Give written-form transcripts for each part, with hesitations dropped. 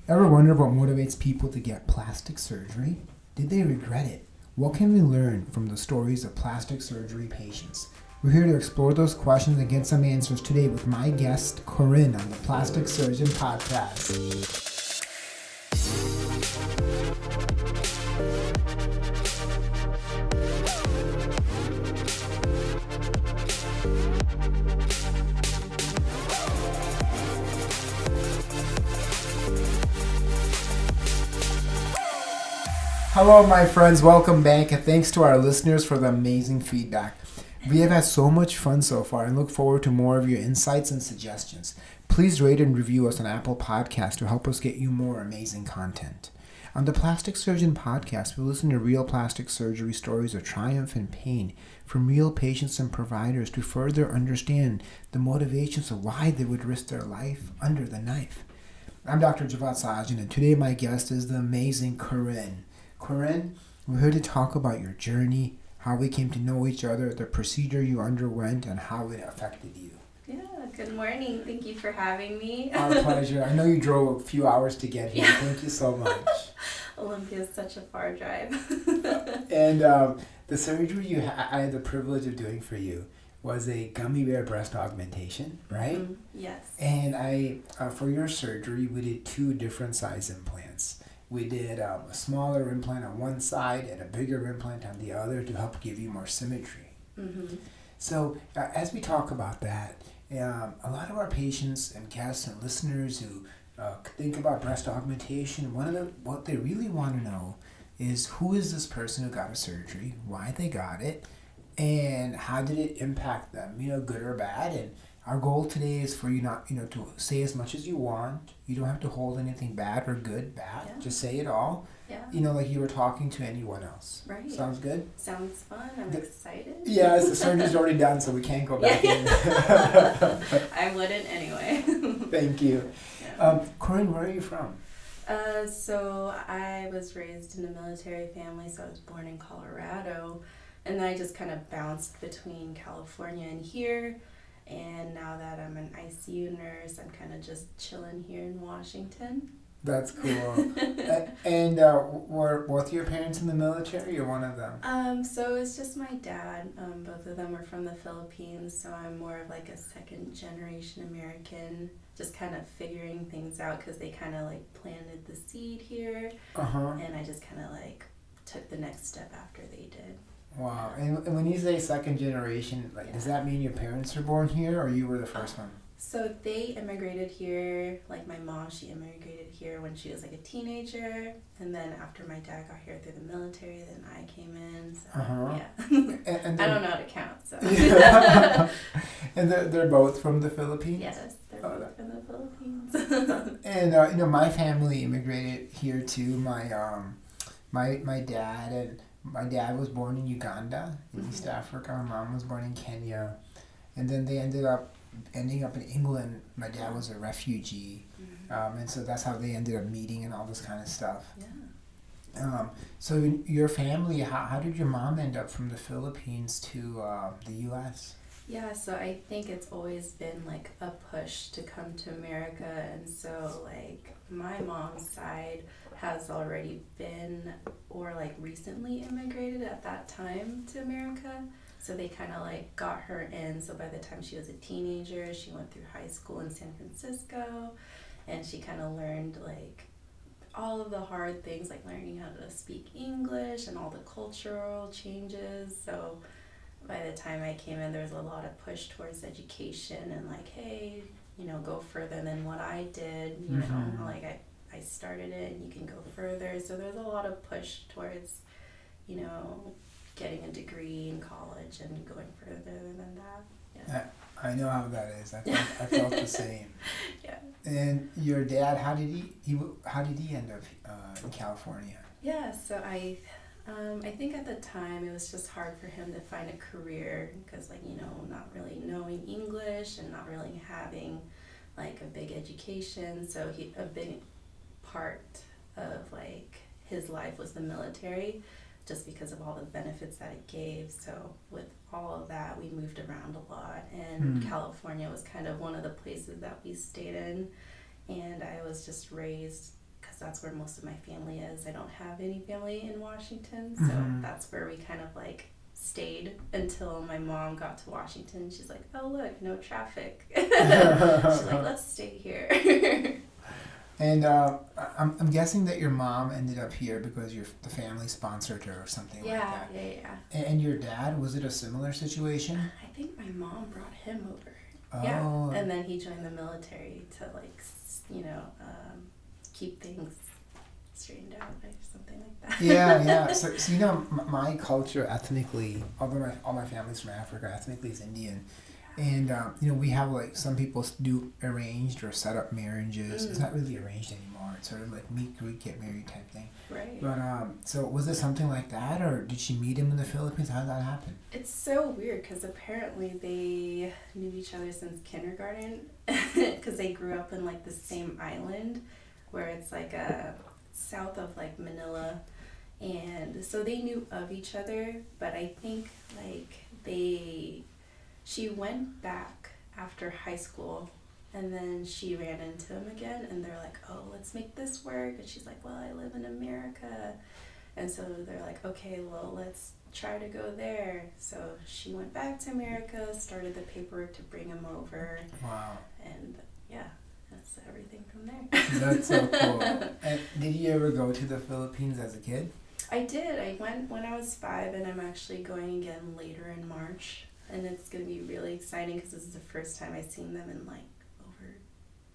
Ever wonder what motivates people to get plastic surgery? Did they regret it? What can we learn from the stories of plastic surgery patients? We're here to explore those questions and get some answers today with my guest, Corinne, on the Plastic Surgeon Podcast. Hello, my friends. Welcome back, and thanks to our listeners for the amazing feedback. We have had so much fun so far and look forward to more of your insights and suggestions. Please rate and review us on Apple Podcasts to help us get you more amazing content. On the Plastic Surgeon Podcast, we listen to real plastic surgery stories of triumph and pain from real patients and providers to further understand the motivations of why they would risk their life under the knife. I'm Dr. Javad Sajan, and today my guest is the amazing Corinne. Corinne, we're here to talk about your journey, how we came to know each other, the procedure you underwent, and how it affected you. Yeah, good morning. Thank you for having me. Our pleasure. I know you drove a few hours to get here. Yeah. Thank you so much. Olympia is such a far drive. And the surgery I had the privilege of doing for you was a gummy bear breast augmentation, right? Mm-hmm. Yes. And I, for your surgery, we did 2 different size implants. We did a smaller implant on one side and a bigger implant on the other to help give you more symmetry. Mm-hmm. So as we talk about that, a lot of our patients and guests and listeners who think about breast augmentation, what they really want to know is who is this person who got a surgery, why they got it, and how did it impact them, good or bad. And our goal today is for you not, to say as much as you want. You don't have to hold anything bad or good, bad. Yeah. Just say it all. Yeah. Like you were talking to anyone else. Right. Sounds good? Sounds fun. I'm excited. Yes, the surgery's already done, so we can't go back in. I wouldn't anyway. Thank you. Yeah. Corinne, where are you from? So I was raised in a military family, so I was born in Colorado. And I just kind of bounced between California and here. And now that I'm an ICU nurse, I'm kind of just chilling here in Washington. That's cool. And were both your parents in the military or one of them? So it's just my dad. Both of them were from the Philippines, so I'm more of like a second generation American, just kind of figuring things out because they kind of like planted the seed here. And I just kind of like took the next step after they did. Wow. And when you say second generation, does that mean your parents were born here or you were the first one? So they immigrated here, like my mom, she immigrated here when she was like a teenager. And then after my dad got here through the military, then I came in. So, yeah. And I don't know how to count, so. Yeah. And they're both from the Philippines? Yes, they're both from the Philippines. And, my family immigrated here too. My dad and... My dad was born in Uganda, in East Africa. My mom was born in Kenya. And then they ending up in England. My dad was a refugee. And so that's how they ended up meeting and all this kind of stuff. Yeah. So your family, how did your mom end up from the Philippines to the U.S.? Yeah, so I think it's always been like a push to come to America. And so like my mom's side has already been or like recently immigrated at that time to America. So they kind of like got her in. So by the time she was a teenager, she went through high school in San Francisco and she kind of learned like all of the hard things, like learning how to speak English and all the cultural changes. So by the time I came in, there was a lot of push towards education and like, hey, go further than what I did, know, like I started it and you can go further. So there's a lot of push towards, getting a degree in college and going further than that. Yeah. I know how that is. I felt the same. Yeah. And your dad, how did he end up in California? Yeah, so I think at the time it was just hard for him to find a career because not really knowing English and not really having like a big education. So a big part of like his life was the military just because of all the benefits that it gave. So with all of that, we moved around a lot, and California was kind of one of the places that we stayed in. And I was just raised that's where most of my family is. I don't have any family in Washington, so that's where we kind of like stayed until my mom got to Washington. She's like, oh look, no traffic. She's like, let's stay here. And I'm guessing that your mom ended up here because the family sponsored her or something like that. Yeah. And your dad, was it a similar situation? I think my mom brought him over. Oh. Yeah, and then he joined the military to like, keep things straightened out or something like that. Yeah. So you know, my culture ethnically, although all my family's from Africa, ethnically is Indian. And, you know, we have, like, some people do arranged or set up marriages. It's not really arranged anymore. It's sort of like meet, greet, get married type thing. Right. But, so was it something like that, or did she meet him in the Philippines? How did that happen? It's so weird because apparently they knew each other since kindergarten because they grew up in, like, the same island where it's, like, south of, like, Manila. And so they knew of each other, but I think, like, she went back after high school and then she ran into him again and they're like, oh, let's make this work. And she's like, well, I live in America. And so they're like, okay, well, let's try to go there. So she went back to America, started the paperwork to bring him over. Wow. And yeah, that's everything from there. That's so cool. And did you ever go to the Philippines as a kid? I did. I went when I was 5 and I'm actually going again later in March. And it's going to be really exciting because this is the first time I've seen them in like over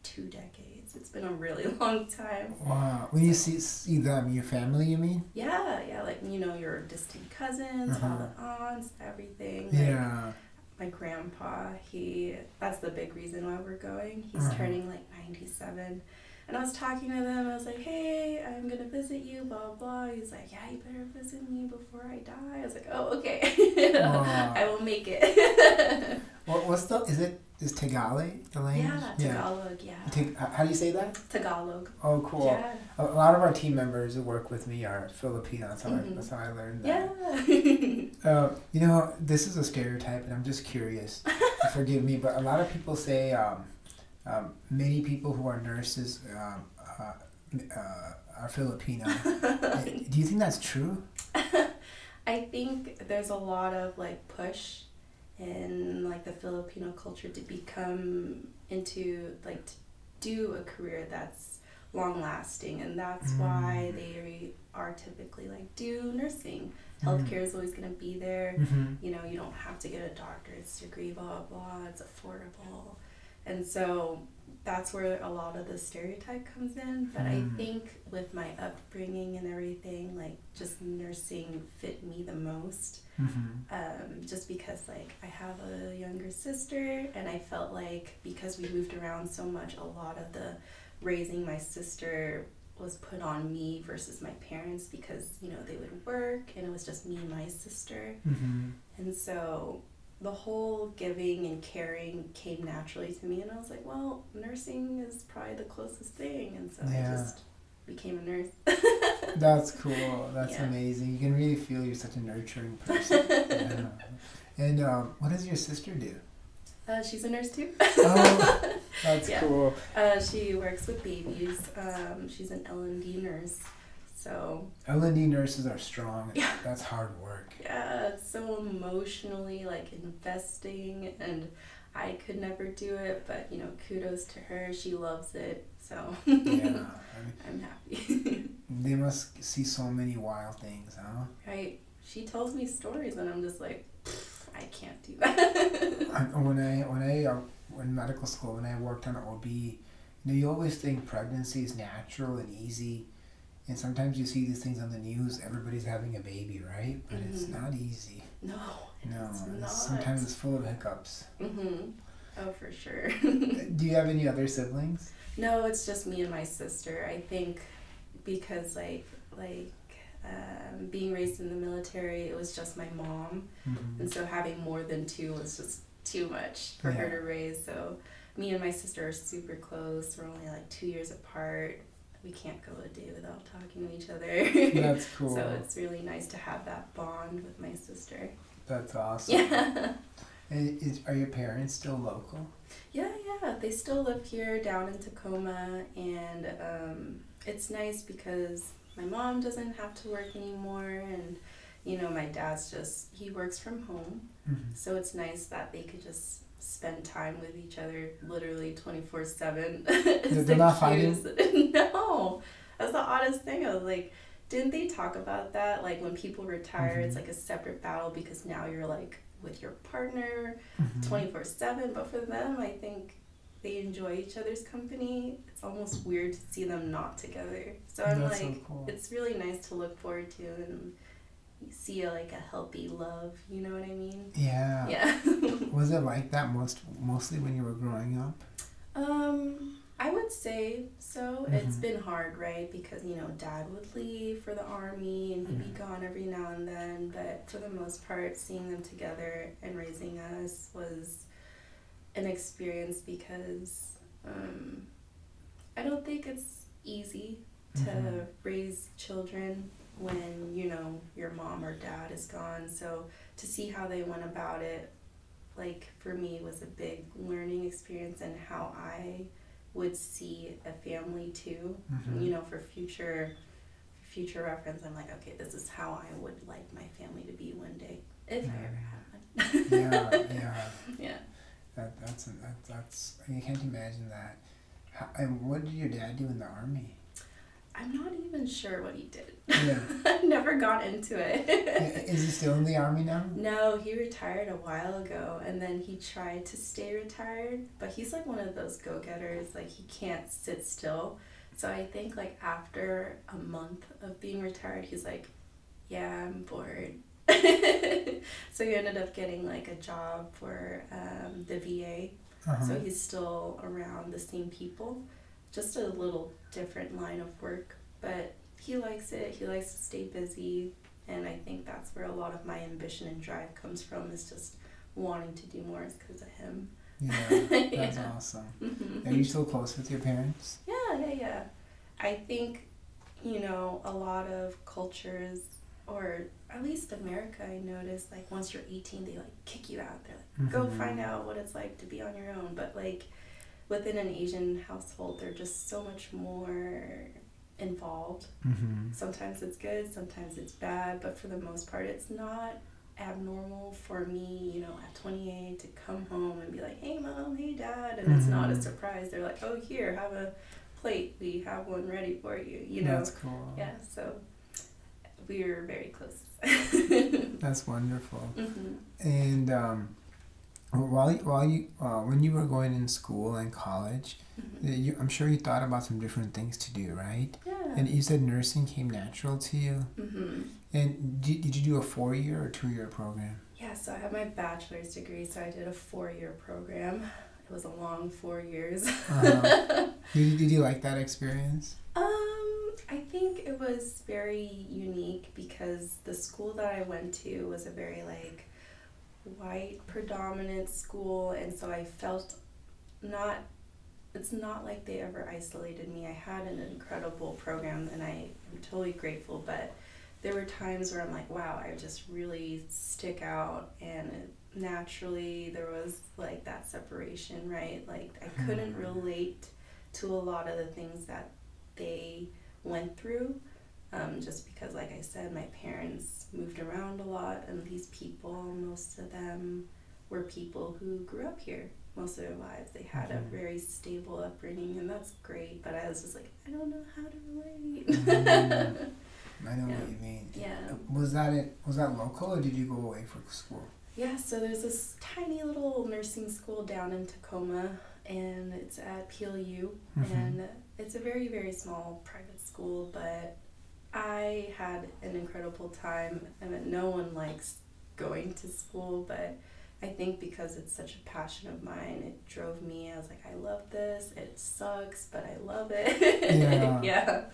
2 decades. It's been a really long time. Wow. When you see them, your family, you mean? Yeah, like, you know, your distant cousins, all the aunts, everything. Yeah. Like, my grandpa, that's the big reason why we're going. He's turning like 97. And I was talking to them, I was like, hey, I'm going to visit you, blah, blah. He's like, yeah, you better visit me before I die. I was like, oh, okay. Wow. I will make it. Is Tagalog the language? Yeah, Tagalog, yeah. How do you say that? Tagalog. Oh, cool. Yeah. A lot of our team members who work with me are Filipino. That's how I learned that. Yeah. You know, this is a stereotype, and I'm just curious. Forgive me, but a lot of people say many people who are nurses are Filipino. Do you think that's true? I think there's a lot of like push in like the Filipino culture to become into like to do a career that's long lasting, and that's why they are typically like do nursing. Healthcare is always going to be there. You know, you don't have to get a doctorate degree, blah blah. It's affordable. And so that's where a lot of the stereotype comes in. But I think with my upbringing and everything, like just nursing fit me the most. Just because like I have a younger sister and I felt like because we moved around so much, a lot of the raising my sister was put on me versus my parents because, you know, they would work and it was just me and my sister. And so the whole giving and caring came naturally to me, and I was like, well, nursing is probably the closest thing, and so I just became a nurse. That's cool. That's amazing. You can really feel you're such a nurturing person. And what does your sister do? She's a nurse too. Oh, that's cool. She works with babies. She's an L&D nurse. So L&D nurses are strong. Yeah. That's hard work. Yeah, it's so emotionally like investing, and I could never do it, but you know, kudos to her. She loves it. So yeah, I'm happy. They must see so many wild things, huh? Right. She tells me stories and I'm just like, I can't do that. When medical school, when I worked on OB, you know, you always think pregnancy is natural and easy. And sometimes you see these things on the news, everybody's having a baby, right? But it's not easy. No, it's not. Sometimes it's full of hiccups. Oh, for sure. Do you have any other siblings? No, it's just me and my sister. I think because being raised in the military, it was just my mom. And so having more than 2 was just too much for her to raise. So me and my sister are super close. We're only like 2 years apart. We can't go a day without talking to each other. That's cool. So it's really nice to have that bond with my sister. That's awesome. Yeah. And are your parents still local? Yeah. They still live here down in Tacoma, and it's nice because my mom doesn't have to work anymore, and my dad's he works from home, so it's nice that they could just spend time with each other literally 24/7. They're not fighting? No, that's the oddest thing. I was like, didn't they talk about that? Like when people retire, it's like a separate battle because now you're like with your partner 24/7. But for them, I think they enjoy each other's company. It's almost weird to see them not together. So I'm That's like, so cool. it's really nice to look forward to and see a healthy love. You know what I mean? Yeah. Yeah. Was it like that mostly when you were growing up? I would say so. It's been hard, right? Because, dad would leave for the army and he'd be gone every now and then. But for the most part, seeing them together and raising us was an experience because I don't think it's easy to raise children when, your mom or dad is gone. So to see how they went about it, like for me, was a big learning experience and how I would see a family too. For future reference, I'm like, okay, this is how I would like my family to be one day if I ever had one. Yeah. That's I can't imagine that. And what did your dad do in the army? I'm not even sure what he did. Yeah. I never got into it. Is he still in the army now? No, he retired a while ago, and then he tried to stay retired, but he's like one of those go-getters, like he can't sit still. So I think like after a month of being retired, he's like, yeah, I'm bored. So he ended up getting like a job for the VA. So he's still around the same people, just a little different line of work, but he likes it. He likes to stay busy, and I think that's where a lot of my ambition and drive comes from, is just wanting to do more because of him. Yeah, that's awesome. Are you still close with your parents? Yeah. I think, a lot of cultures, or at least America, I noticed, like once you're 18, they like kick you out. They're like, go find out what it's like to be on your own. But like within an Asian household, they're just so much more involved. Sometimes it's good, sometimes it's bad, but for the most part, it's not abnormal for me, at 28 to come home and be like, hey mom, hey dad, and it's not a surprise. They're like, oh, here, have a plate, we have one ready for you. That's cool. Yeah, so we're very close. That's wonderful. And when you were going in school and college, I'm sure you thought about some different things to do, right? Yeah. And you said nursing came natural to you. And did you do a 4-year or 2-year program? Yeah, so I have my bachelor's degree, so I did a 4-year program. It was a long 4 years. Did you like that experience? I think it was very unique because the school that I went to was a very white predominant school, and so I felt it's not like they ever isolated me. I had an incredible program and I am totally grateful, but there were times where I'm like, wow, I just really stick out, and naturally there was like that separation, right? Like I couldn't relate to a lot of the things that they went through, just because, like I said, my parents moved around a lot, and these people, most of them were people who grew up here most of their lives. They had a very stable upbringing, and that's great, but I was just like, I don't know how to relate. I know what you mean. Yeah. Was that local, or did you go away for school? Yeah, so there's this tiny little nursing school down in Tacoma, and it's at PLU, and it's a very, very small private school, but I had an incredible time. I mean, no one likes going to school, but I think because it's such a passion of mine, it drove me. I was like, I love this. It sucks, but I love it. Yeah.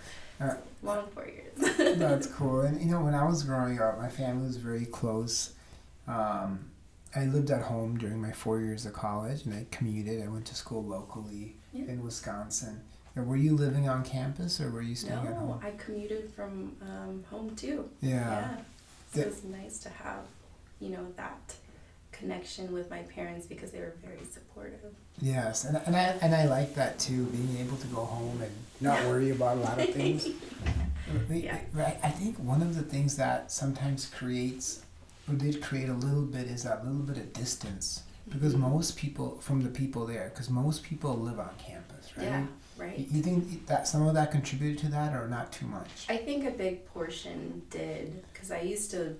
Long 4 years. That's cool. And when I was growing up, my family was very close. I lived at home during my 4 years of college, and I commuted. I went to school locally in Wisconsin. And were you living on campus, or were you staying at home? No, I commuted from home too. Yeah. So it's nice to have, that connection with my parents because they were very supportive. Yes, and I like that too, being able to go home and not worry about a lot of things. Yeah. I think one of the things that sometimes creates, or did create a little bit, is that little bit of distance. Because most people, from the people there, because most people live on campus, right? Yeah, right. You think that some of that contributed to that, or not too much? I think a big portion did, because I used to,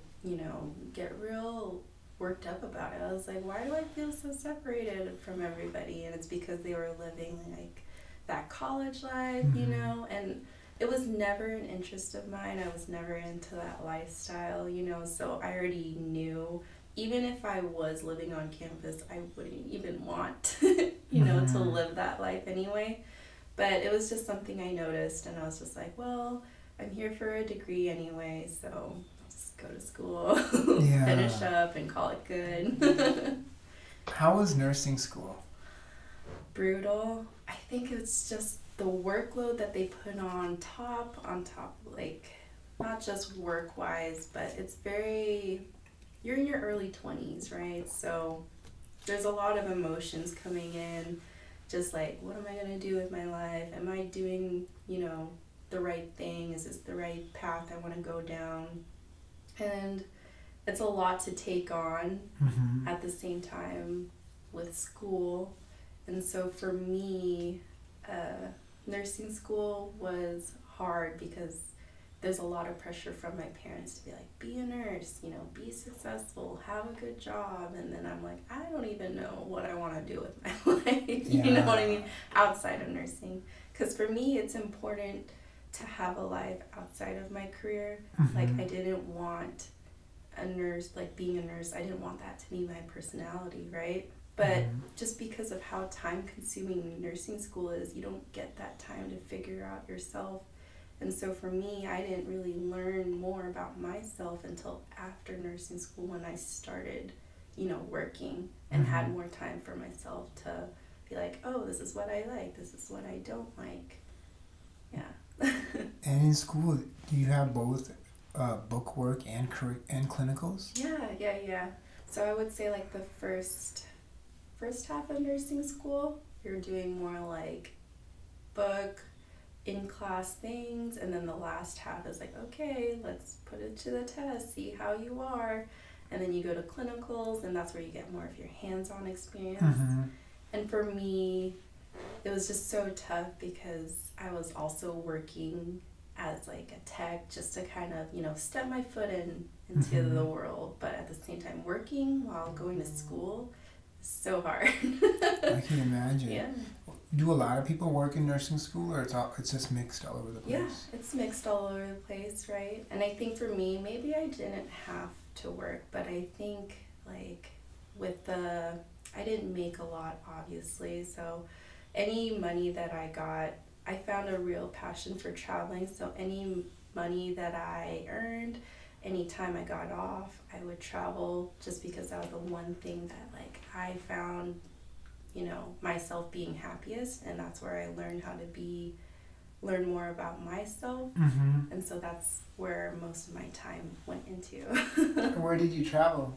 get real worked up about it. I was like, why do I feel so separated from everybody? And it's because they were living like that college life, and it was never an interest of mine. I was never into that lifestyle, so I already knew, even if I was living on campus, I wouldn't even want, to live that life anyway. But it was just something I noticed, and I was just like, well, I'm here for a degree anyway, so I'll just go to school, finish up, and call it good. How was nursing school? Brutal. I think it's just the workload that they put on top, like, not just work-wise, but it's you're in your early 20s, right? So there's a lot of emotions coming in, just like, what am I going to do with my life? Am I doing, the right thing? Is this the right path I want to go down? And it's a lot to take on at the same time with school. And so for me, nursing school was hard because there's a lot of pressure from my parents to be like, be a nurse, be successful, have a good job. And then I'm like, I don't even know what I want to do with my life, you know what I mean, outside of nursing. Because for me, it's important to have a life outside of my career. Like, I didn't want a nurse, like being a nurse, I didn't want that to be my personality, right? But just because of how time-consuming nursing school is, you don't get that time to figure out yourself. And so for me, I didn't really learn more about myself until after nursing school, when I started, working and had more time for myself to be like, oh, this is what I like, this is what I don't like. Yeah. And in school, do you have both book work and clinicals? Yeah. So I would say like the first half of nursing school, you're doing more like book, in-class things, and then the last half is like, okay, let's put it to the test, see how you are, and then you go to clinicals, and that's where you get more of your hands-on experience. And for me, it was just so tough because I was also working as like a tech, just to kind of, step my foot into the world, but at the same time working while going to school is so hard. I can imagine. Yeah. Do a lot of people work in nursing school, or it's just mixed all over the place? Yeah, it's mixed all over the place, right? And I think for me, maybe I didn't have to work, but I think like I didn't make a lot, obviously, so any money that I got, I found a real passion for traveling, so any money that I earned, any time I got off, I would travel, just because that was the one thing that like I found myself being happiest, and that's where I learned how to learn more about myself. And so that's where most of my time went into. Where did you travel?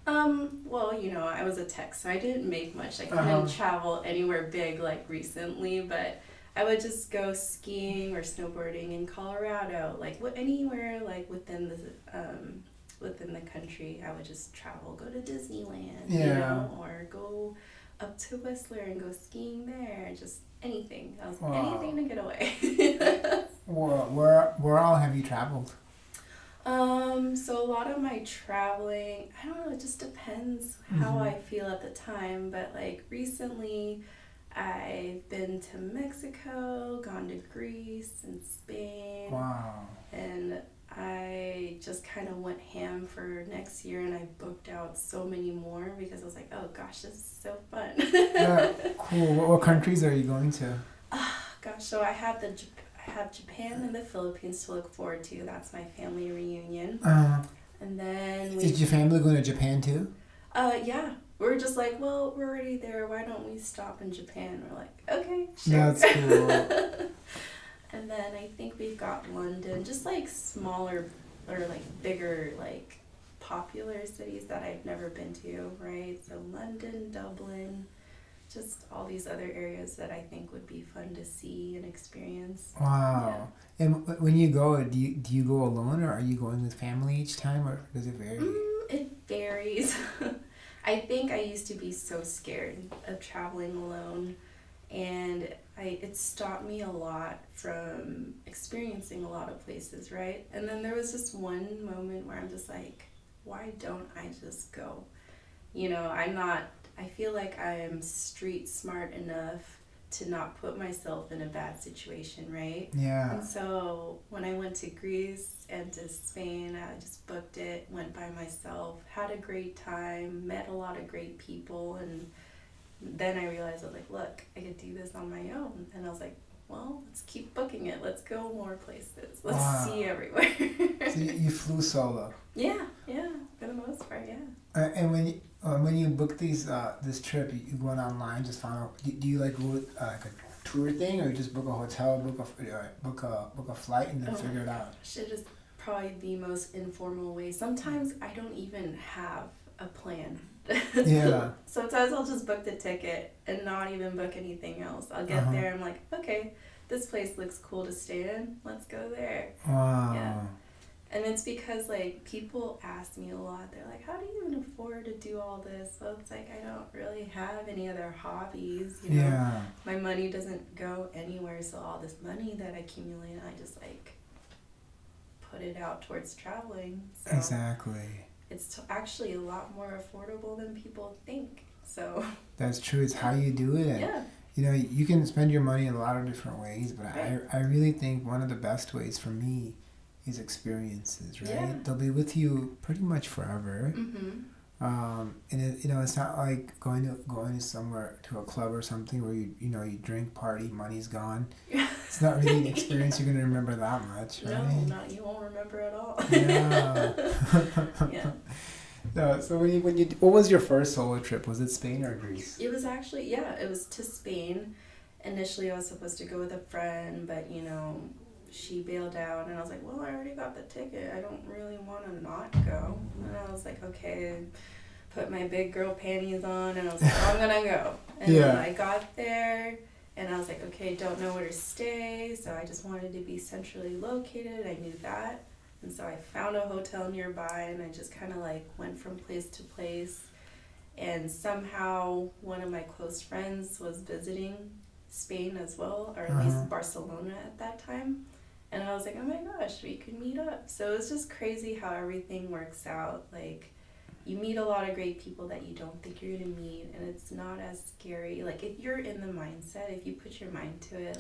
Well, I was a tech, so I didn't make much. I couldn't travel anywhere big like recently, but I would just go skiing or snowboarding in Colorado, like anywhere like within the country. I would just travel, go to Disneyland, or go up to Whistler and go skiing there, just anything. Anything to get away. Where all have you traveled? So a lot of my traveling, I don't know, it just depends how I feel at the time, but like recently I've been to Mexico, gone to Greece and Spain. Wow. And I just kind of went ham for next year, and I booked out so many more because I was like, oh gosh, this is so fun. Yeah, cool. What countries are you going to? Gosh, so I have Japan and the Philippines to look forward to. That's my family reunion. And then is your family going to Japan too? Yeah. We're just like, well, we're already there. Why don't we stop in Japan? We're like, okay, sure. That's cool. And then I think we've got London, just like smaller or like bigger like popular cities that I've never been to, right? So London, Dublin, just all these other areas that I think would be fun to see and experience. Wow. And when you go, do you go alone, or are you going with family each time, or does it vary? It varies. I think I used to be so scared of traveling alone, and it stopped me a lot from experiencing a lot of places, right? And then there was just one moment where I'm just like, why don't I just go? You know, I feel like I am street smart enough to not put myself in a bad situation, right? Yeah. And so when I went to Greece and to Spain, I just booked it, went by myself, had a great time, met a lot of great people, and then I realized, I was like, look, I could do this on my own. And I was like, well, let's keep booking it. Let's go more places. Let's Wow. see everywhere. So you flew solo. Yeah, for the most part, yeah. And when you book this trip, you go online, just find out. Do you like go like a tour thing, or you just book a hotel, book a flight, and then figure it out? Should is probably the most informal way. Sometimes I don't even have a plan. Yeah. Sometimes I'll just book the ticket and not even book anything else. I'll get there, I'm like, okay, this place looks cool to stay in. Let's go there. Wow. Yeah. And it's because, like, people ask me a lot. They're like, how do you even afford to do all this? So it's like, I don't really have any other hobbies, you know? Yeah. My money doesn't go anywhere, so all this money that I accumulate, I just, like, put it out towards traveling. So Exactly. it's actually a lot more affordable than people think, so. That's true. It's how you do it. And, Yeah. you know, you can spend your money in a lot of different ways, but Right. I really think one of the best ways for me is experiences, right? Yeah. They'll be with you pretty much forever. Mm-hmm. And it's not like going to somewhere, to a club or something where you drink, party, money's gone. It's not really an experience you're gonna remember that much, right? No, you won't remember at all. Yeah. Yeah. No, so what was your first solo trip? Was it Spain or Greece? It was actually, it was to Spain. Initially, I was supposed to go with a friend, but, she bailed out, and I was like, well, I already got the ticket. I don't really want to not go. And I was like, okay, put my big girl panties on, and I was like, I'm going to go. And then I got there, and I was like, okay, don't know where to stay, so I just wanted to be centrally located. I knew that. And so I found a hotel nearby, and I just kind of like went from place to place. And somehow one of my close friends was visiting Spain as well, or at least Barcelona at that time. And I was like, oh my gosh, we could meet up. So it's just crazy how everything works out. Like, you meet a lot of great people that you don't think you're going to meet, and it's not as scary. Like, if you're in the mindset, if you put your mind to it,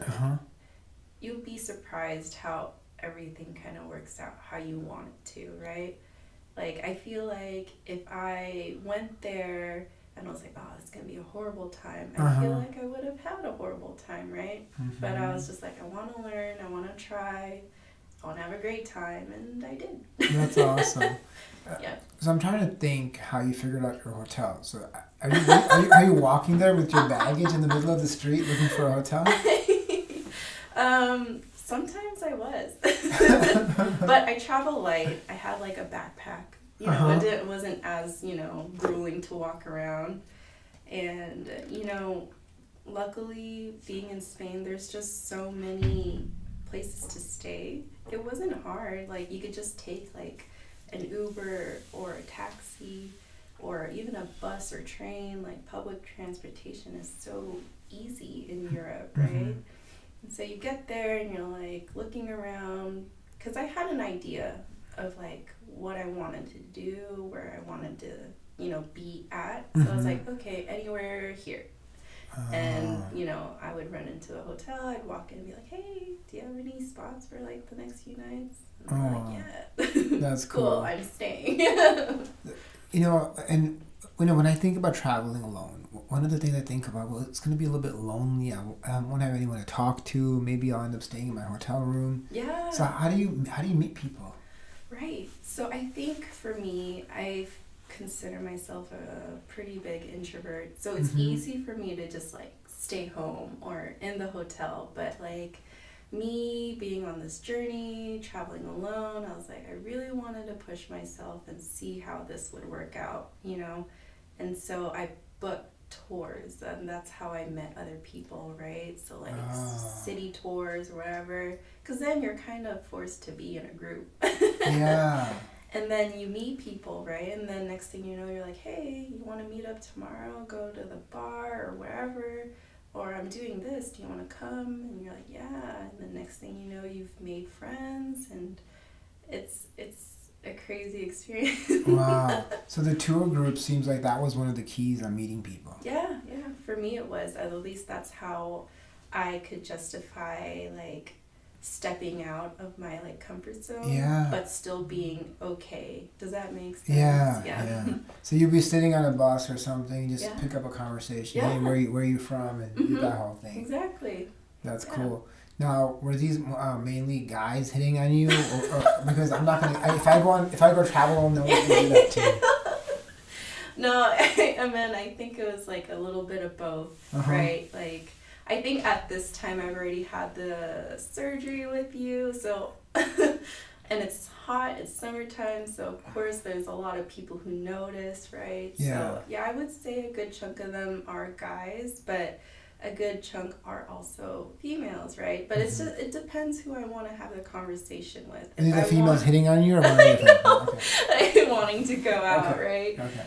you'll be surprised how everything kind of works out how you want it to, right? Like, I feel like if I went there and I was like, oh, it's going to be a horrible time, I feel like I would have had a horrible time, right? But I was just like, I want to learn, I want to try, I want to have a great time, and I did. That's awesome. Yeah. So I'm trying to think how you figured out your hotel. So are you walking there with your baggage in the middle of the street looking for a hotel? Sometimes I was. But I travel light. I had like a backpack. It wasn't as, grueling to walk around. And, luckily being in Spain, there's just so many places to stay. It wasn't hard. Like, you could just take like an Uber or a taxi or even a bus or train. Like, public transportation is so easy in Europe, right? And so you get there and you're like looking around, because I had an idea of like what I wanted to do, where I wanted to, be at. So I was like, okay, anywhere here. And, I would run into a hotel, I'd walk in and be like, hey, do you have any spots for like the next few nights? And they're like, yeah. That's cool. I'm staying. And when I think about traveling alone, one of the things I think about, well, it's going to be a little bit lonely. I won't have anyone to talk to. Maybe I'll end up staying in my hotel room. Yeah. So how do you meet people? Right. So I think for me, I consider myself a pretty big introvert. So it's easy for me to just like stay home or in the hotel. But like me being on this journey, traveling alone, I was like, I really wanted to push myself and see how this would work out, you know? And so I booked tours, and that's how I met other people, right? So like city tours or whatever, because then you're kind of forced to be in a group. Yeah. And then you meet people, right? And then next thing you know, you're like, hey, you want to meet up tomorrow, go to the bar or wherever, or I'm doing this, do you want to come? And you're like, yeah. And then next thing you know, you've made friends, and it's a crazy experience. Wow. So the tour group seems like that was one of the keys on meeting people. Yeah. For me, it was. At least that's how I could justify, like, stepping out of my, like, comfort zone. Yeah. But still being okay. Does that make sense? Yeah. So you'd be sitting on a bus or something, just Yeah. pick up a conversation. Yeah. Hey, where you from? And do that whole thing. Exactly. That's Yeah. cool. Now, were these mainly guys hitting on you, or because I'm not gonna if I go travel, no one can do that to you. No, I think it was like a little bit of both, right? Like, I think at this time I've already had the surgery with you, so, and it's hot, it's summertime, so of course there's a lot of people who notice, right? Yeah. So, yeah, I would say a good chunk of them are guys, but a good chunk are also females, right? But it's just, it depends who I want to have the conversation with. Are these the females hitting on you, or one of your Okay. Wanting to go out, right? Okay.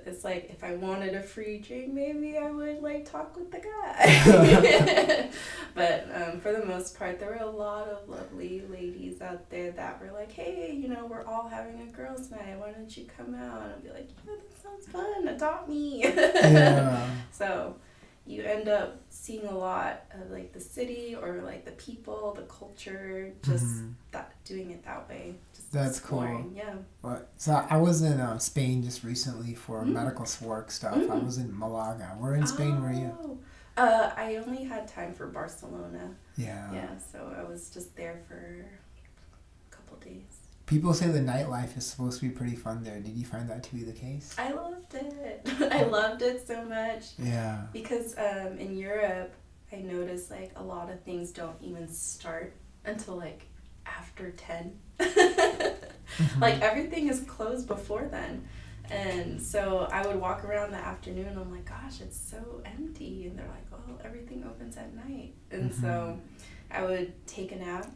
It's like if I wanted a free drink, maybe I would like talk with the guy. But for the most part, there were a lot of lovely ladies out there that were like, hey, you know, we're all having a girls' night. Why don't you come out? And I'd be like, yeah, that sounds fun. Adopt me. Yeah. So you end up seeing a lot of like the city or like the people, the culture, just that doing it that way. Just That's exploring. cool. Yeah. Well, so I was in Spain just recently for medical work stuff. I was in Malaga. Where in Spain were you? I only had time for Barcelona. Yeah. Yeah, so I was just there for a couple days. People say the nightlife is supposed to be pretty fun there. Did you find that to be the case? I loved it. I loved it so much. Yeah. Because in Europe, I noticed like a lot of things don't even start until like after 10. Like everything is closed before then. And so I would walk around the afternoon and I'm like, gosh, it's so empty. And they're like, oh, everything opens at night. And so I would take a nap,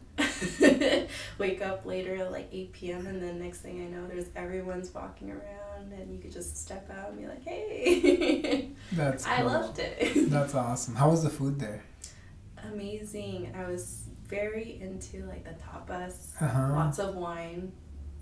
wake up later at like 8 p.m. and then next thing I know, everyone's walking around and you could just step out and be like, hey. That's cool. I loved it. That's awesome. How was the food there? Amazing. I was very into like the tapas, lots of wine.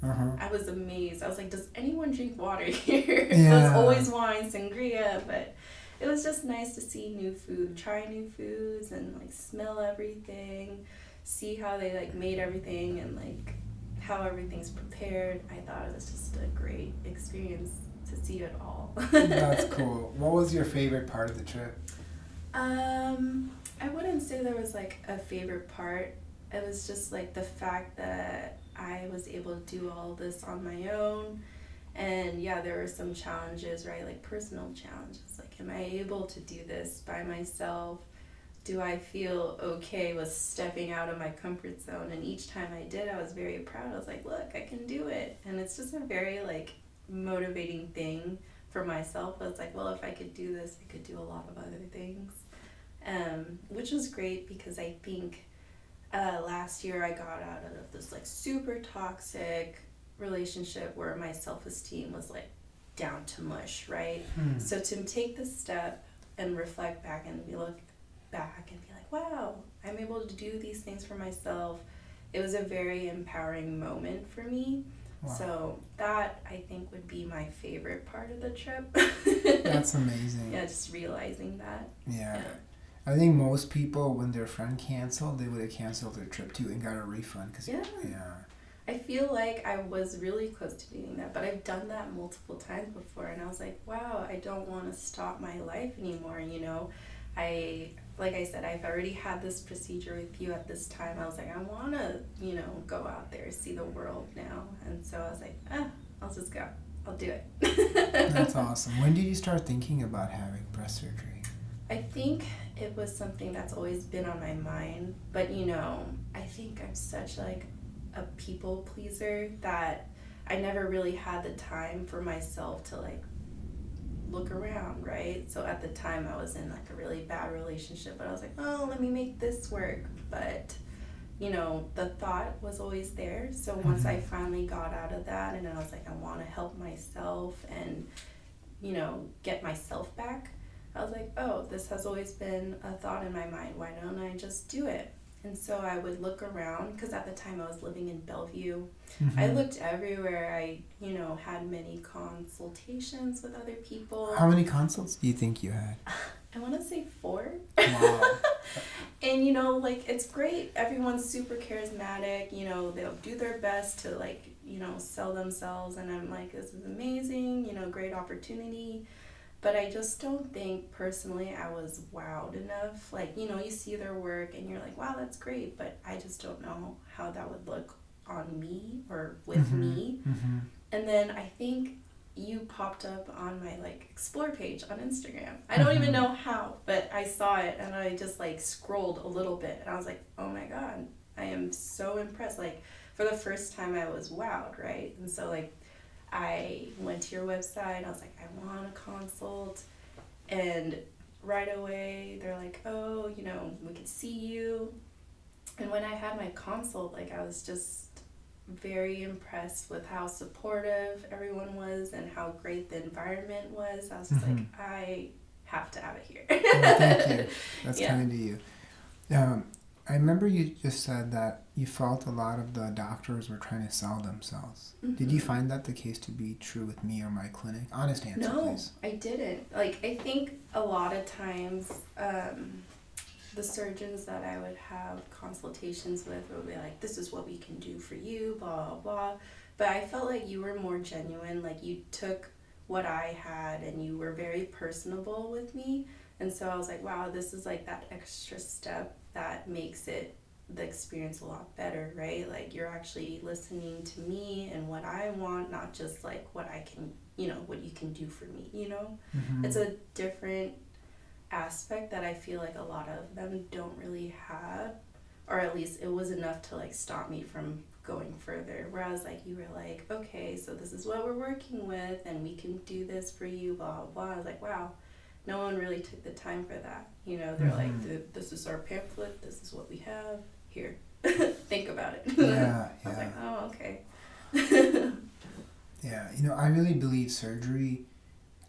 I was amazed. I was like, does anyone drink water here? It was always wine, sangria, but it was just nice to see new food, try new foods, and like smell everything, see how they like made everything and like how everything's prepared. I thought it was just a great experience to see it all. That's cool. What was your favorite part of the trip? I wouldn't say there was like a favorite part. It was just like the fact that I was able to do all this on my own. And yeah, there were some challenges, right? Like personal challenges. Like, am I able to do this by myself? Do I feel okay with stepping out of my comfort zone? And each time I did, I was very proud. I was like, look, I can do it. And it's just a very like motivating thing for myself. I was like, well, if I could do this, I could do a lot of other things. Which was great because I think last year I got out of this like super toxic relationship where my self-esteem was like down to mush, right? So to take this step and reflect back and look back and be like, wow, I'm able to do these things for myself. It was a very empowering moment for me. Wow. So that I think would be my favorite part of the trip. That's amazing. Yeah, just realizing that. Yeah. I think most people, when their friend canceled, they would have canceled their trip too and got a refund. I feel like I was really close to doing that, but I've done that multiple times before, and I was like, wow, I don't want to stop my life anymore, you know. Like I said, I've already had this procedure with you at this time. I was like, I want to, you know, go out there, see the world now. And so I was like, I'll just go. I'll do it. That's awesome. When did you start thinking about having breast surgery? I think it was something that's always been on my mind. But I think I'm such like a people pleaser that I never really had the time for myself to like look around, right? So at the time I was in like a really bad relationship, but I was like, oh, let me make this work. But the thought was always there. So once I finally got out of that and I was like, I want to help myself and get myself back, I was like, oh, this has always been a thought in my mind. Why don't I just do it? And so I would look around, because at the time I was living in Bellevue. I looked everywhere. I, had many consultations with other people. How many consults do you think you had? I want to say 4. Wow. And, like, it's great. Everyone's super charismatic. They'll do their best to, like, sell themselves. And I'm like, this is amazing, great opportunity. But I just don't think, personally, I was wowed enough. Like, you see their work and you're like, wow, that's great. But I just don't know how that would look on me or with me. And then I think you popped up on my, like, Explore page on Instagram. I don't even know how, but I saw it and I just, like, scrolled a little bit. And I was like, oh, my God, I am so impressed. Like, for the first time, I was wowed, right? And so, like, I went to your website. I was like, I want a consult. And right away, they're like, oh, we could see you. And when I had my consult, like, I was just very impressed with how supportive everyone was and how great the environment was. I was just like, I have to have it here. Well, thank you. That's kind of you. I remember you just said that you felt a lot of the doctors were trying to sell themselves. Did you find that the case to be true with me or my clinic? Honest answer, please. No, I didn't. Like, I think a lot of times the surgeons that I would have consultations with would be like, this is what we can do for you, blah, blah, blah. But I felt like you were more genuine. Like, you took what I had and you were very personable with me. And so I was like, wow, this is like that extra step that makes the experience a lot better, right? Like, you're actually listening to me and what I want, not just like what I can, what you can do for me, It's a different aspect that I feel like a lot of them don't really have, or at least it was enough to like stop me from going further. Whereas like you were like, okay, so this is what we're working with and we can do this for you, blah, blah, blah. I was like, wow, no one really took the time for that. They're like, this is our pamphlet, this is what we have, here, think about it. Yeah, I was like, oh, okay. Yeah, I really believe surgery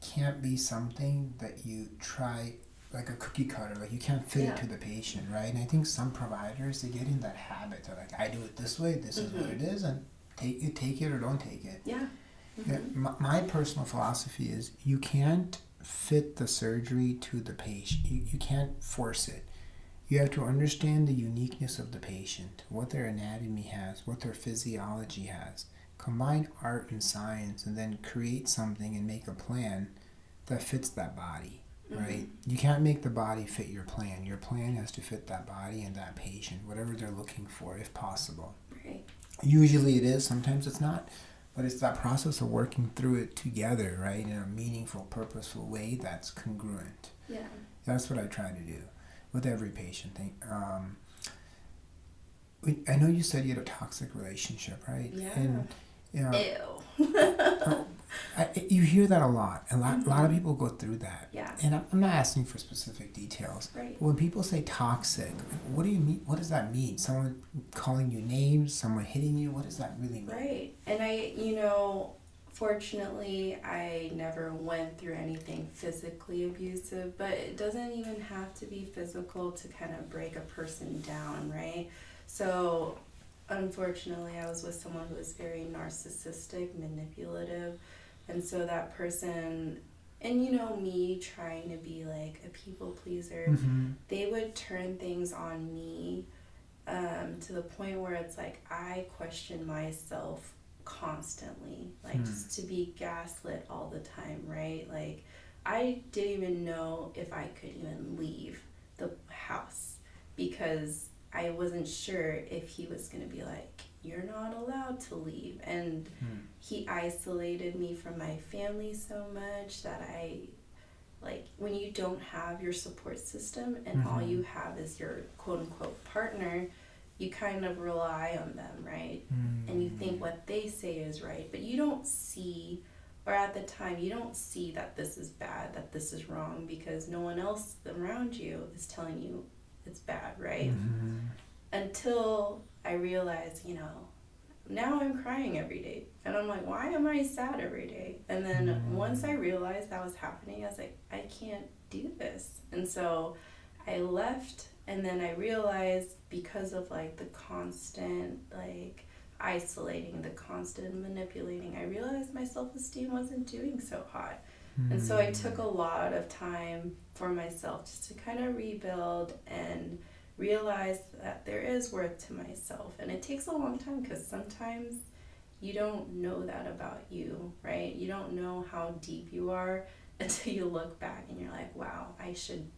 can't be something that you try like a cookie cutter, like you can't fit it to the patient, right? And I think some providers, they get in that habit. They're like, I do it this way, this is what it is, and take it or don't take it. Yeah. Yeah, my personal philosophy is you can't fit the surgery to the patient. You can't force it. You have to understand the uniqueness of the patient, what their anatomy has, what their physiology has. Combine art and science and then create something and make a plan that fits that body, right? You can't make the body fit your plan. Your plan has to fit that body and that patient, whatever they're looking for, if possible. Right. Usually it is, sometimes it's not. But it's that process of working through it together, right, in a meaningful, purposeful way that's congruent. Yeah. That's what I try to do with every patient. I know you said you had a toxic relationship, right? Yeah. And, Ew. You hear that a lot. A lot of people go through that. Yeah. And I'm not asking for specific details. Right. But when people say toxic, what do you mean? What does that mean? Someone calling you names? Someone hitting you? What does that really mean? Right. And fortunately, I never went through anything physically abusive, but it doesn't even have to be physical to kind of break a person down, right? So, unfortunately, I was with someone who was very narcissistic, manipulative, and so that person, and me trying to be like a people pleaser, they would turn things on me to the point where it's like I question myself constantly, like just to be gaslit all the time, right? Like I didn't even know if I could even leave the house because I wasn't sure if he was going to be like, you're not allowed to leave. And he isolated me from my family so much that I like when you don't have your support system and all you have is your quote unquote partner, you kind of rely on them, right? And you think what they say is right, but you don't see, or at the time, you don't see that this is bad, that this is wrong, because no one else around you is telling you it's bad, right? Until I realized, now I'm crying every day. And I'm like, why am I sad every day? And then once I realized that was happening, I was like, I can't do this. And so I left, and then I realized because of like the constant like isolating, the constant manipulating, I realized my self-esteem wasn't doing so hot. And so I took a lot of time for myself just to kind of rebuild and realize that there is worth to myself. And it takes a long time because sometimes you don't know that about you, right? You don't know how deep you are until you look back and you're like, wow, I should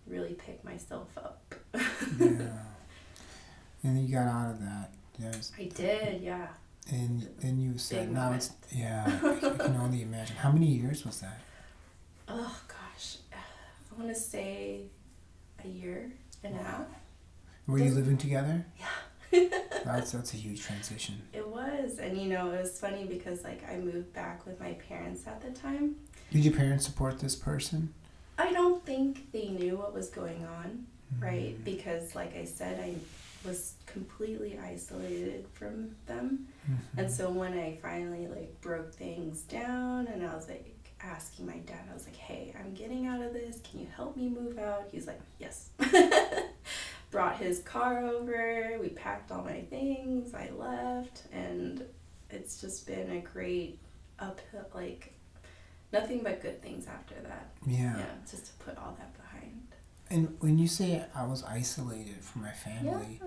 really pick myself up. Yeah. And you got out of that. Yes. I did, yeah. And you said, Big now moment. it's, I can only imagine. How many years was that? Oh gosh, I want to say a year and a half. Were you living together? Yeah. That's a huge transition. It was, and it was funny because like I moved back with my parents at the time. Did your parents support this person? I don't think they knew what was going on, right? Because like I said, I was completely isolated from them. And so when I finally like broke things down and I was like asking my dad, I was like, hey, I'm getting out of this, can you help me move out? He's like, yes. Brought his car over, we packed all my things, I left, and it's just been a great uphill, like nothing but good things after that. Yeah. Just to put all that behind. And when you say I was isolated from my family,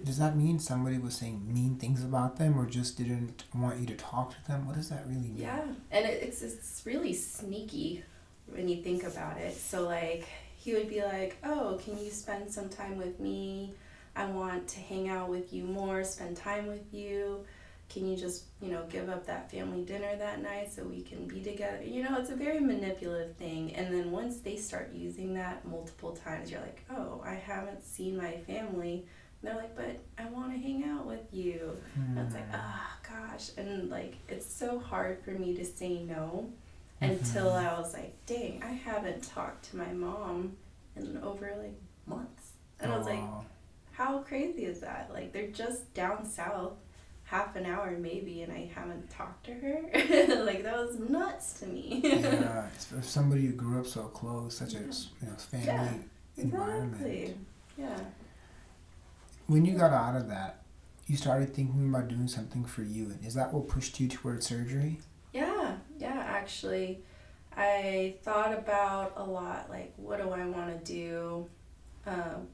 does that mean somebody was saying mean things about them or just didn't want you to talk to them? What does that really mean? Yeah, and it's really sneaky when you think about it. So like he would be like, oh, can you spend some time with me? I want to hang out with you more, spend time with you. Can you just, give up that family dinner that night so we can be together? It's a very manipulative thing. And then once they start using that multiple times, you're like, oh, I haven't seen my family. And they're like, but I want to hang out with you. And it's like, oh, gosh. And, like, it's so hard for me to say no until I was like, dang, I haven't talked to my mom in over, like, months. And I was like, how crazy is that? Like, they're just down south. Half an hour maybe, and I haven't talked to her. Like that was nuts to me. Yeah, for somebody who grew up so close, such a family environment. Exactly. Yeah. When you got out of that, you started thinking about doing something for you, and is that what pushed you towards surgery? Yeah. Actually, I thought about a lot. Like, what do I want to do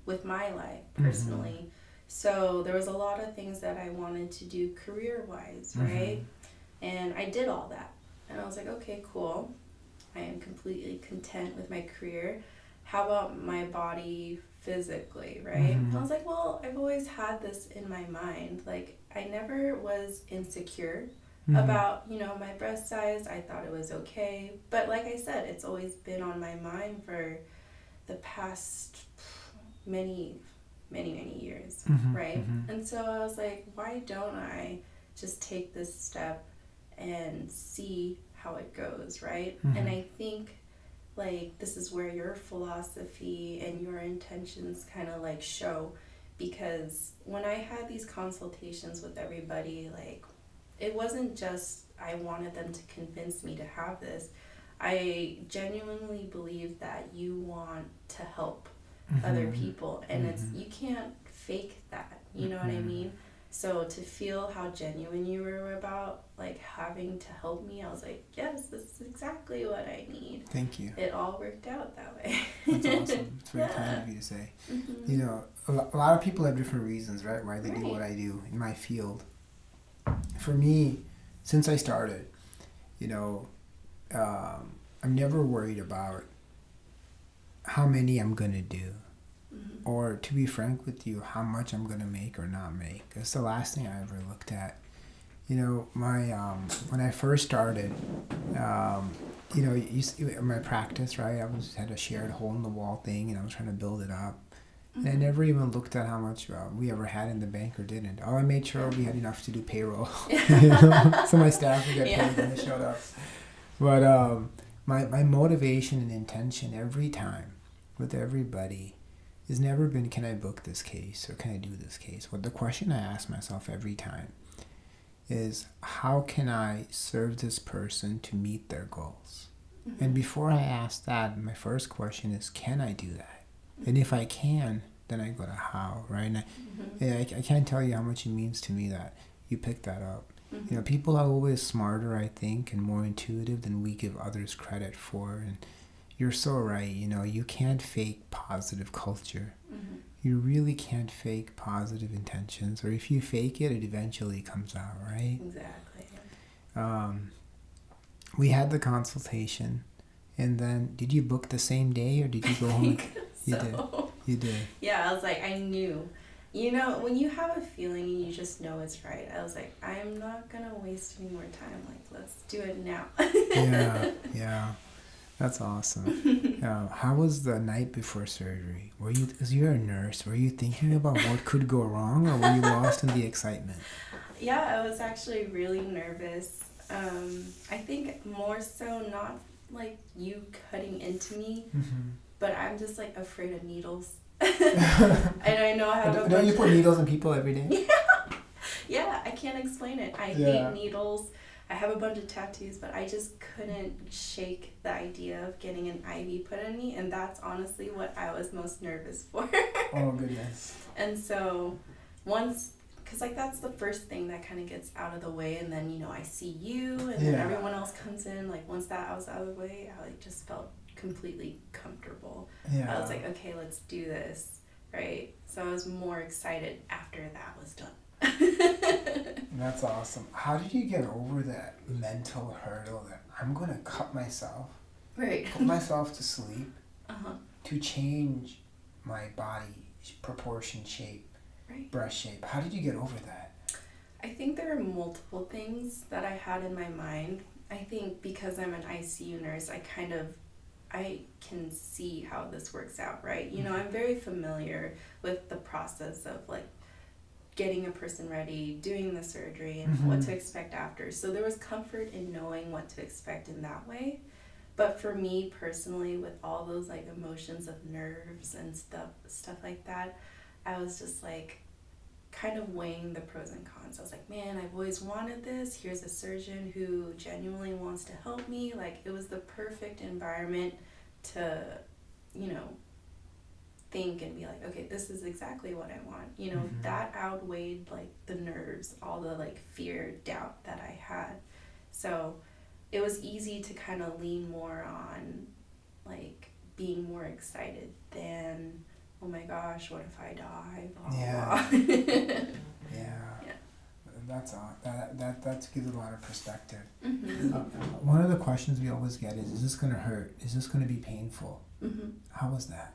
with my life personally? So there was a lot of things that I wanted to do career-wise, right? And I did all that. And I was like, okay, cool. I am completely content with my career. How about my body physically, right? I was like, well, I've always had this in my mind. Like, I never was insecure about, my breast size. I thought it was okay. But like I said, it's always been on my mind for the past many years, right? And so I was like, why don't I just take this step and see how it goes, right? And I think like this is where your philosophy and your intentions kind of like show, because when I had these consultations with everybody, like it wasn't just I wanted them to convince me to have this. I genuinely believe that you want to help other people, and it's you can't fake that, you know what I mean? So to feel how genuine you were about like having to help me, I was like, yes, this is exactly what I need. Thank you. It all worked out that way. That's awesome. It's very kind of you to say. A lot of people have different reasons, right, why they do what I do in my field. For me, since I started, I'm never worried about how many I'm going to do. Or to be frank with you, how much I'm going to make or not make. That's the last thing I ever looked at. My when I first started, you know, in my practice, right? Had a shared hole in the wall thing, and I was trying to build it up. And I never even looked at how much we ever had in the bank or didn't. Oh, I made sure we had enough to do payroll. You know? So my staff would get paid when they showed up. But my motivation and intention every time with everybody has never been, can I book this case or can I do this case? What the question I ask myself every time is, how can I serve this person to meet their goals? Mm-hmm. And before I ask that, my first question is, can I do that? And if I can, then I go to how, right? And I can't tell you how much it means to me that you picked that up. Mm-hmm. You know, people are always smarter, I think, and more intuitive than we give others credit for. And you're so right. You know, you can't fake positive culture. Mm-hmm. You really can't fake positive intentions. Or if you fake it, it eventually comes out, right? Exactly. We had the consultation. And then, did you book the same day or did you go home? You did. Yeah, I was like, I knew. You know, when you have a feeling and you just know it's right, I was like, I'm not going to waste any more time. Like, let's do it now. Yeah. That's awesome. How was the night before surgery? Because you're a nurse, were you thinking about what could go wrong or were you lost in the excitement? Yeah, I was actually really nervous. I think more so not like you cutting into me, but I'm just like afraid of needles. And I know I have Don't you put needles in people every day? Yeah, I can't explain it. I hate needles. I have a bunch of tattoos, but I just couldn't shake the idea of getting an IV put in me, and that's honestly what I was most nervous for. Oh, goodness. And so once, because like that's the first thing that kind of gets out of the way, and then, you know, I see you, and then everyone else comes in. Like once that was out of the way, I like just felt completely comfortable. I was like, okay, let's do this, right? So I was more excited after that was done. That's awesome. How did you get over that mental hurdle that I'm going to cut myself, put myself to sleep, to change my body proportion, shape, breast shape? How did you get over that? I think there are multiple things that I had in my mind. I think because I'm an ICU nurse, I can see how this works out, right? You know, I'm very familiar with the process of like getting a person ready, doing the surgery, and what to expect after. So there was comfort in knowing what to expect in that way. But for me personally, with all those like emotions of nerves and stuff like that, I was just like kind of weighing the pros and cons. I was like, man, I've always wanted this. Here's a surgeon who genuinely wants to help me. Like, it was the perfect environment to, you know, think and be like, okay, this is exactly what I want. You know, that outweighed like the nerves, all the like fear, doubt that I had. So it was easy to kind of lean more on like being more excited than, oh my gosh, what if I die? Blah, blah. That's that gives a lot of perspective. One of the questions we always get is this going to hurt? Is this going to be painful? How was that?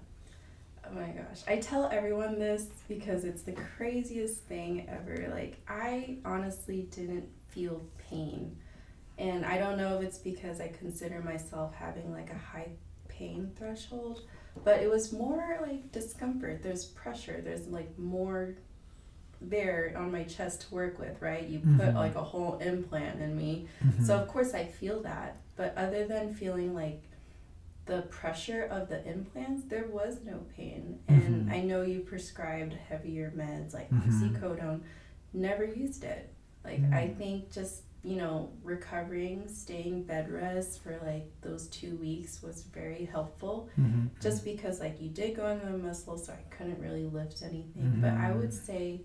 Oh my gosh. I tell everyone this because it's the craziest thing ever. Like, I honestly didn't feel pain. And I don't know if it's because I consider myself having like a high pain threshold, but it was more like discomfort. There's pressure. There's like more there on my chest to work with, right? You put like a whole implant in me. So of course I feel that. But other than feeling like the pressure of the implants, there was no pain. And I know you prescribed heavier meds like oxycodone, never used it. Like I think just, you know, recovering, staying bed rest for like those 2 weeks was very helpful. Just because like you did go into the muscle, so I couldn't really lift anything. But I would say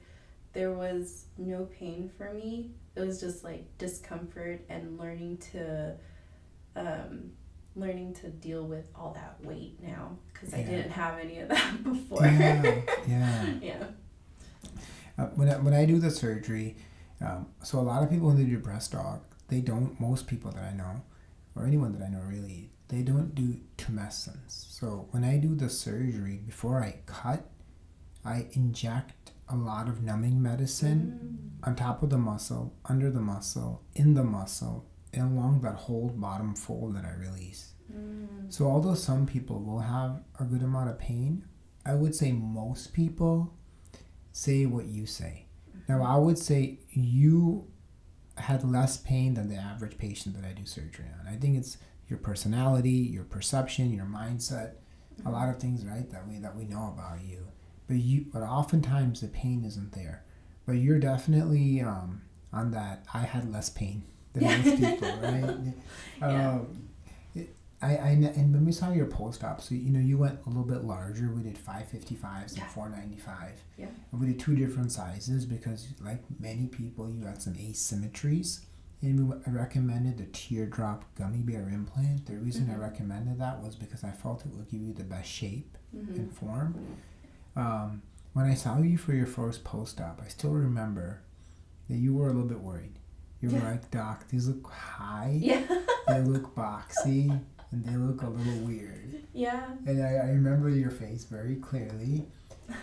there was no pain for me. It was just like discomfort and learning to deal with all that weight now, because I didn't have any of that before. When I do the surgery, so a lot of people when they do breast aug, most people that I know, or anyone that I know really, they don't do tumescence. So when I do the surgery, before I cut, I inject a lot of numbing medicine on top of the muscle, under the muscle, in the muscle, and along that whole bottom fold that I release. Mm. So although some people will have a good amount of pain, I would say most people say what you say. Now I would say you had less pain than the average patient that I do surgery on. I think it's your personality, your perception, your mindset, a lot of things, right, that we know about you. But oftentimes the pain isn't there. But you're definitely on that. I had less pain than most people, right? Yeah. And when we saw your post-op, so you went a little bit larger. We did 555s Yeah. and 495. Yeah. And we did two different sizes because, like many people, you had some asymmetries. And I recommended the teardrop gummy bear implant. The reason I recommended that was because I felt it would give you the best shape and form. When I saw you for your first post-op, I still remember that you were a little bit worried. You were like, Doc, these look high, Yeah. they look boxy, and they look a little weird. Yeah. And I remember your face very clearly,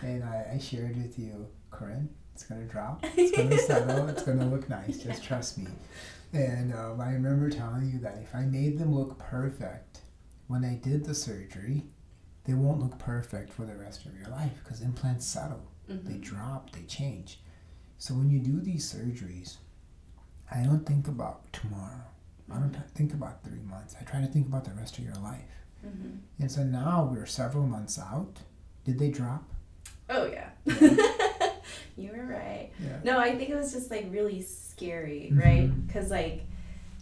and I shared with you, Corinne, it's going to drop, it's going to settle, it's going to look nice, just trust me. And I remember telling you that if I made them look perfect when I did the surgery, they won't look perfect for the rest of your life because implants settle, they drop, they change. So when you do these surgeries, I don't think about tomorrow. I don't think about 3 months. I try to think about the rest of your life. And so now we're several months out. Did they drop? Oh yeah. You were right. Yeah. No, I think it was just like really scary, right? Because like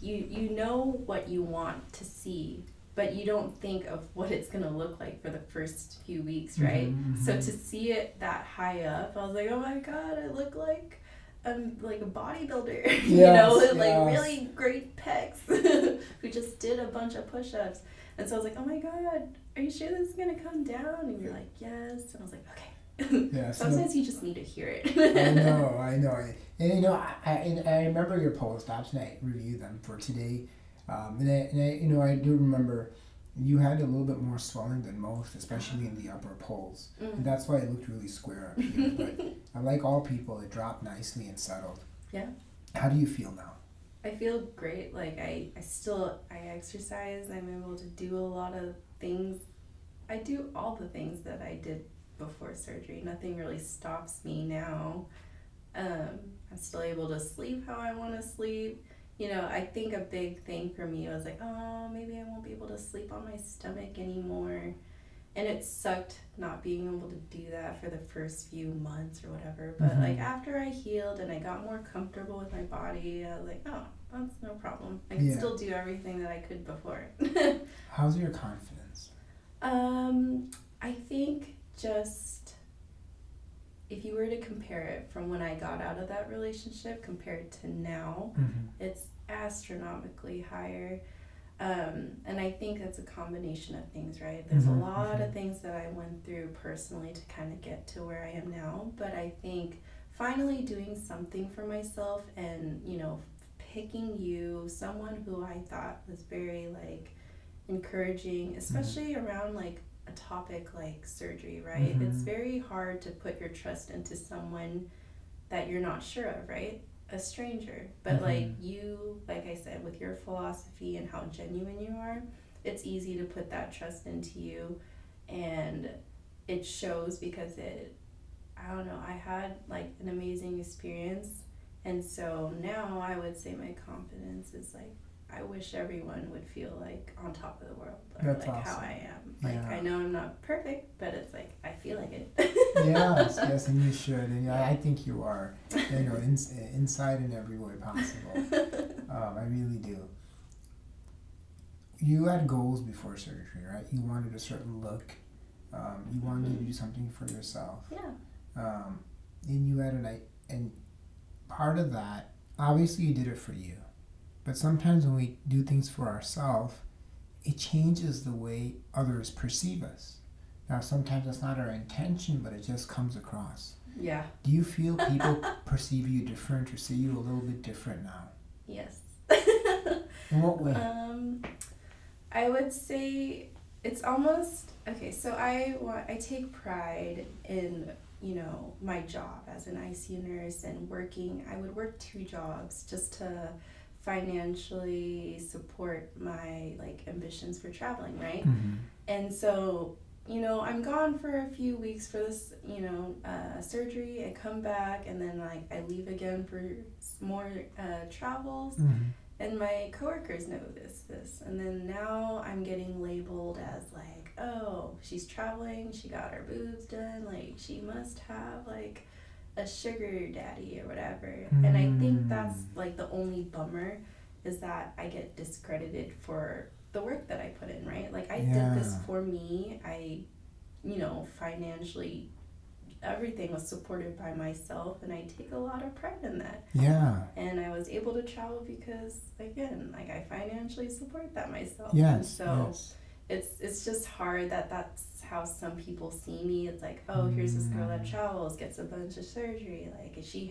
you know what you want to see, but you don't think of what it's gonna look like for the first few weeks, right? So to see it that high up, I was like, oh my god, I look like a bodybuilder, with like really great pecs, who just did a bunch of push-ups. And so I was like, oh my god, are you sure this is gonna come down? And you're like, yes. And I was like, okay. Yeah, Sometimes you just need to hear it. I know. And I remember your post-ops, and I reviewed them for today. And I do remember you had a little bit more swelling than most, especially in the upper poles. And that's why it looked really square up here. But like all people, it dropped nicely and settled. Yeah. How do you feel now? I feel great. Like I exercise. I'm able to do a lot of things. I do all the things that I did before surgery. Nothing really stops me now. I'm still able to sleep how I want to sleep. I think a big thing for me was like, oh, maybe I won't be able to sleep on my stomach anymore. And it sucked not being able to do that for the first few months or whatever. But like after I healed and I got more comfortable with my body, I was like, oh, that's no problem. I can still do everything that I could before. How's your confidence? I think just if you were to compare it from when I got out of that relationship compared to now, it's astronomically higher. And I think that's a combination of things, right? There's a lot of things that I went through personally to kind of get to where I am now. But I think finally doing something for myself and, picking you, someone who I thought was very like encouraging, especially around like a topic like surgery, right? It's very hard to put your trust into someone that you're not sure of, right? A stranger. But like you, like I said, with your philosophy and how genuine you are, it's easy to put that trust into you, and it shows because I had like an amazing experience. And so now I would say my confidence is like, I wish everyone would feel like on top of the world, or That's like awesome. how I am. Like I know I'm not perfect, but it's like I feel like it. yes, and you should, and I think you are. Inside in every way possible. I really do. You had goals before surgery, right? You wanted a certain look. You wanted to do something for yourself. Yeah. And you had and part of that, obviously, you did it for you. But sometimes when we do things for ourselves, it changes the way others perceive us. Now, sometimes that's not our intention, but it just comes across. Yeah. Do you feel people perceive you different or see you a little bit different now? Yes. In what way? I would say it's almost, okay, so I take pride in, my job as an ICU nurse and working. I would work 2 jobs just to financially support my like ambitions for traveling, right? Mm-hmm. And so, I'm gone for a few weeks for this, surgery. I come back and then like I leave again for more travels. Mm-hmm. And my coworkers notice this. And then now I'm getting labeled as like, oh, she's traveling, she got her boobs done, like she must have like a sugar daddy or whatever. And I think that's like the only bummer is that I get discredited for the work that I put in, right? Like I did this for me. I, financially, everything was supported by myself, and I take a lot of pride in that. Yeah. And I was able to travel because, again, like I financially support that myself. Yes. And so it's just hard that that's how some people see me. It's like, oh, here's this girl that travels, gets a bunch of surgery, like she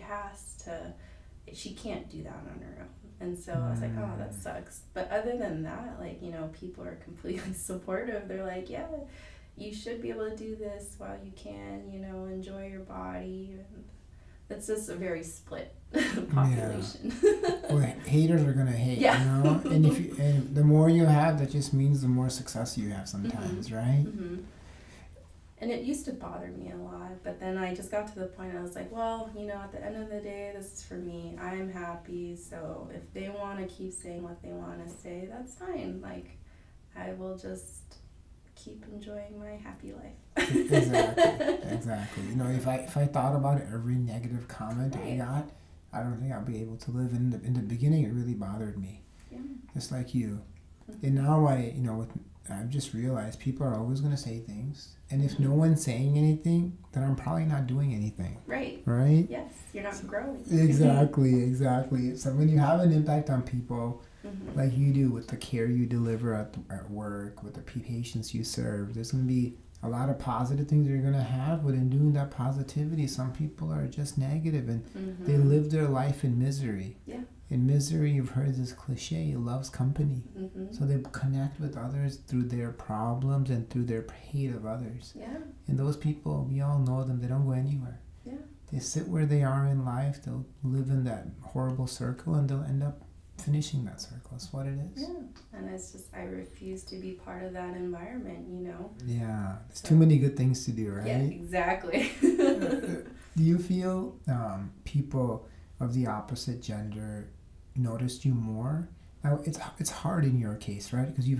can't do that on her own. And so I was like, oh, that sucks. But other than that, like, people are completely supportive. They're like, yeah, you should be able to do this while you can, enjoy your body. And it's just a very split population. Well, haters are gonna hate, and the more you have, that just means the more success you have sometimes, right? Mm-hmm. And it used to bother me a lot, but then I just got to the point I was like, well, at the end of the day, this is for me. I'm happy, so if they want to keep saying what they want to say, that's fine. Like, I will just keep enjoying my happy life. Exactly. If I thought about every negative comment I got, I don't think I'd be able to live. In the beginning, it really bothered me, just like you. And now I've just realized people are always going to say things. And if no one's saying anything, then I'm probably not doing anything. Right. Right? Yes, you're not growing. Exactly. So when you have an impact on people, like you do with the care you deliver at work, with the patients you serve, there's going to be a lot of positive things you're going to have. But in doing that positivity, some people are just negative and they live their life in misery. Yeah. In misery, you've heard this cliche, loves company. So they connect with others through their problems and through their hate of others. Yeah. And those people, we all know them, they don't go anywhere. Yeah. They sit where they are in life, they'll live in that horrible circle, and they'll end up finishing that circle. That's what it is. Yeah. And it's just, I refuse to be part of that environment, Yeah. There's too many good things to do, right? Yeah, exactly. Do you feel people of the opposite gender noticed you more? Now it's hard in your case, right? Because you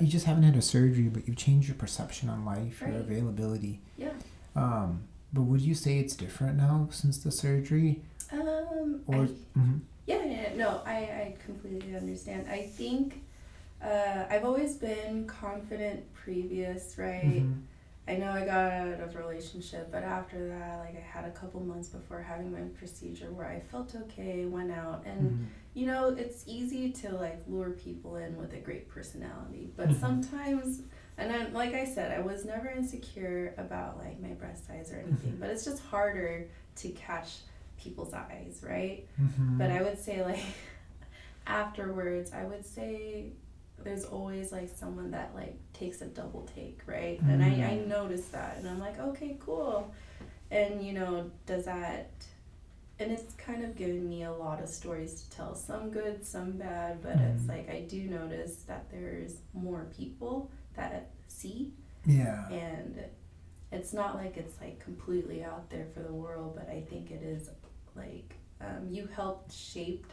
just haven't had a surgery, but you've changed your perception on life, your availability. Yeah. But would you say it's different now since the surgery? No, I completely understand. I think I've always been confident previous, right? I know I got out of a relationship, but after that, like I had a couple months before having my procedure where I felt okay, went out, and it's easy to like lure people in with a great personality, but sometimes, and like I said, I was never insecure about like my breast size or anything, but it's just harder to catch people's eyes, right? But I would say like afterwards, I would say there's always like someone that like takes a double take, right? And I noticed that, and I'm like, okay, cool. And does that, and it's kind of given me a lot of stories to tell, some good, some bad, but it's like I do notice that there's more people that see, and it's not like it's like completely out there for the world, but I think it is like you helped shape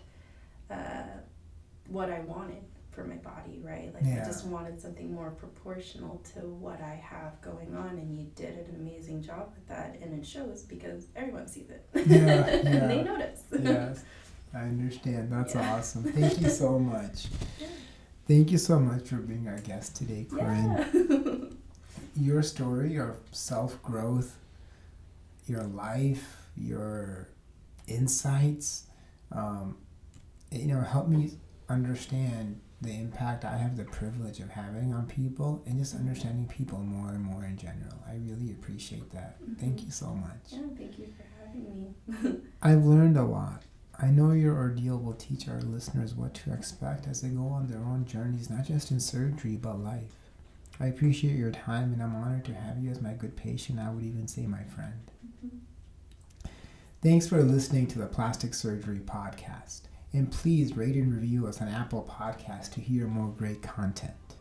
what I wanted for my body, right? Like I just wanted something more proportional to what I have going on, and you did an amazing job with that, and it shows because everyone sees it. And they notice. Yes, I understand. That's awesome. Thank you so much. Thank you so much for being our guest today, Corinne. Your story of self-growth, your life, your insights, help me understand the impact I have the privilege of having on people, and just understanding people more and more in general. I really appreciate that. Thank you so much. Yeah, thank you for having me. I've learned a lot. I know your ordeal will teach our listeners what to expect as they go on their own journeys, not just in surgery, but life. I appreciate your time, and I'm honored to have you as my good patient. I would even say my friend. Thanks for listening to the Plastic Surgery Podcast. And please rate and review us on Apple Podcasts to hear more great content.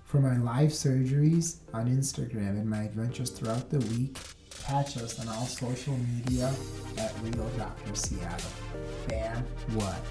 For my live surgeries on Instagram and my adventures throughout the week, catch us on all social media at Real Dr. Seattle. Bam, what?